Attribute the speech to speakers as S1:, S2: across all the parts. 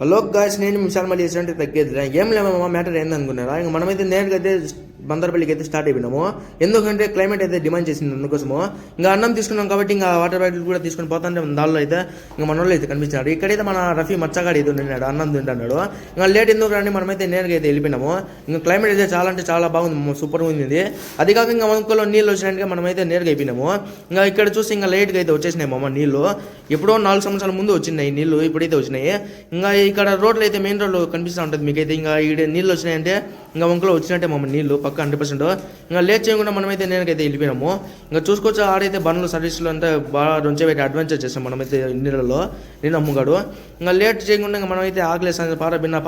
S1: Hello guys, నేను మిసాల్ మళ్ళీ చేసినట్టు తగ్గేది ఏం లేమమ్మా. మ్యాటర్ ఏందనుకున్నారా? ఇంక మనమైతే నేరుగా అయితే బందర్పల్లికి అయితే స్టార్ట్ అయిపోయినాము. ఎందుకంటే క్లైమేట్ అయితే డిమాండ్ చేసింది అందుకోసము. ఇంకా అన్నం తీసుకున్నాం కాబట్టి ఇంకా వాటర్ బాటిల్ కూడా తీసుకుని పోతాంటే దానిలో అయితే ఇంకా మన వాళ్ళు అయితే కనిపించినాడు. ఇక్కడైతే మన రఫీ మచ్చగాడు అయితే ఉన్నాడు, అన్నం తింటున్నాడు. ఇంకా లేట్ ఎందుకు రాని మనమైతే నేరుగా అయితే వెళ్ళిపోయినాము. ఇంకా క్లైమేట్ అయితే చాలా అంటే చాలా బాగుంది, సూపర్ ఉంది. అది కాక ఇంకా మనకులో నీళ్ళు వచ్చినట్టుగా మనమైతే నేరుగా అయిపోయినాము. ఇంకా ఇక్కడ చూసి ఇంకా లేట్గా అయితే వచ్చేసినాయి మామ నీళ్ళు. ఎప్పుడో 4 సంవత్సరాల ముందు వచ్చినాయి నీళ్ళు, ఇప్పుడైతే వచ్చినాయి. ఇంకా ఇక్కడ రోడ్లు అయితే మెయిన్ రోడ్లు కనిపిస్తూ ఉంటుంది మీకైతే. ఇంకా ఇక్కడ నీళ్ళు వచ్చినాయంటే ఇంకా వంకలో వచ్చినట్టే మమ్మల్ని నీళ్ళు పక్క 100%. ఇంకా లేట్ చేయకుండా మనమైతే నేనకైతే వెళ్ళిపోయినాము. ఇంకా చూసుకోవచ్చు ఆడైతే బండ్లు సర్వీసులు అంతా బాగా పెట్టి అడ్వెంచర్ చేస్తాం మనమైతే నీళ్ళలో. నేను అమ్ముగాడు ఇంకా లేట్ చేయకుండా ఇంకా మనమైతే ఆకలేసాను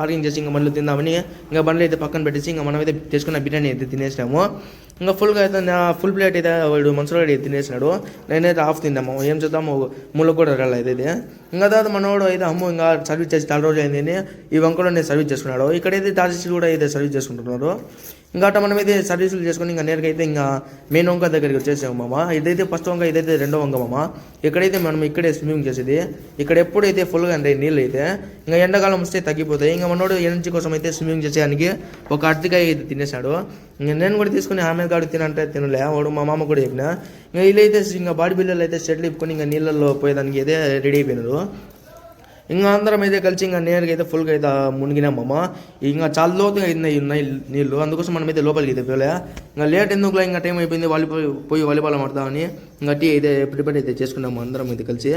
S1: పార్కింగ్ చేసి ఇంకా బండ్లు తిందామని ఇంకా బండ్లు అయితే పక్కన పెట్టేసి ఇంకా మనమైతే తెచ్చుకున్న బిర్యానీ అయితే తినేసినాము. ఇంకా ఫుల్గా అయితే ఫుల్ ప్లేట్ అయితే వాడు మనసులో అయితే తినేసినాడు. నేనైతే హాఫ్ తిన్నాము. ఏం చేద్దాము, మూల కూడా రాలేదు అయితే. ఇంకా తర్వాత మనోడు అయితే ఇంకా సర్వీస్ చేసి చాలా రోజులు అయింది. ఈ వంకలో నేను సర్వీస్ చేసుకున్నాడు. ఇక్కడైతే టార్జెస్ కూడా అయితే సర్వీస్ చేసుకుంటున్నారు. ఇంకా అట్లా మనమైతే సర్వీసులు చేసుకుని ఇంకా నేరుగా అయితే ఇంకా మెయిన్ వంక దగ్గరికి వచ్చేసాము మామ. ఇదైతే ఫస్ట్ వంక, ఇదైతే రెండో వంక మామ. ఇక్కడైతే మనం ఇక్కడే స్విమ్మింగ్ చేసేది. ఇక్కడ ఎప్పుడైతే ఫుల్గా అంటే నీళ్ళు అయితే ఇంకా ఎండాకాలం వస్తే తగ్గిపోతాయి. ఇంకా మనోడు ఎనర్జీ కోసం అయితే స్విమ్మింగ్ చేసేదానికి ఒక అరటికాయ అయితే తినేసాడు. ఇంకా నేను కూడా తీసుకుని ఆమె కాడు తినంటే తినలే వాడు. మా మామ కూడా చెప్పిన. ఇంకా వీళ్ళైతే ఇంకా బాడీ బిల్డర్లు అయితే షెడ్లు ఇప్పుకొని ఇంకా నీళ్ళల్లో పోయేదానికి అయితే రెడీ అయిపోయినారు. ఇంకా అందరం అయితే కలిసి ఇంకా నేరుగా అయితే ఫుల్గా అయితే మునిగినామమ్మ. ఇంకా చాలా లోతుగా ఉన్నాయి నీళ్ళు, అందుకోసం మనం అయితే లోపలికి అయితే పోలే. ఇంకా లేట్ ఎందుకులా ఇంకా టైం అయిపోయింది, పోయి వాలీబాల్ ఆడతామని ఇంకా టీ అయితే ప్రిపేర్ అయితే చేసుకున్నాము అందరం అయితే కలిసి.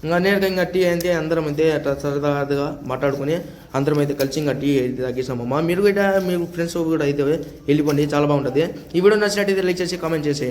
S1: ఇంకా నేరుగా ఇంకా టీ అయితే అందరం అయితే అట్లా సరదాగా మాట్లాడుకుని అందరం అయితే కలిసి ఇంకా టీ అయితే తాగేసామమ్మ. మీరు కూడా మీ ఫ్రెండ్స్ కూడా అయితే వెళ్ళిపోండి, చాలా బాగుంటుంది. ఈ వీడియో నచ్చినట్టయితే లైక్ చేసి కామెంట్ చేసి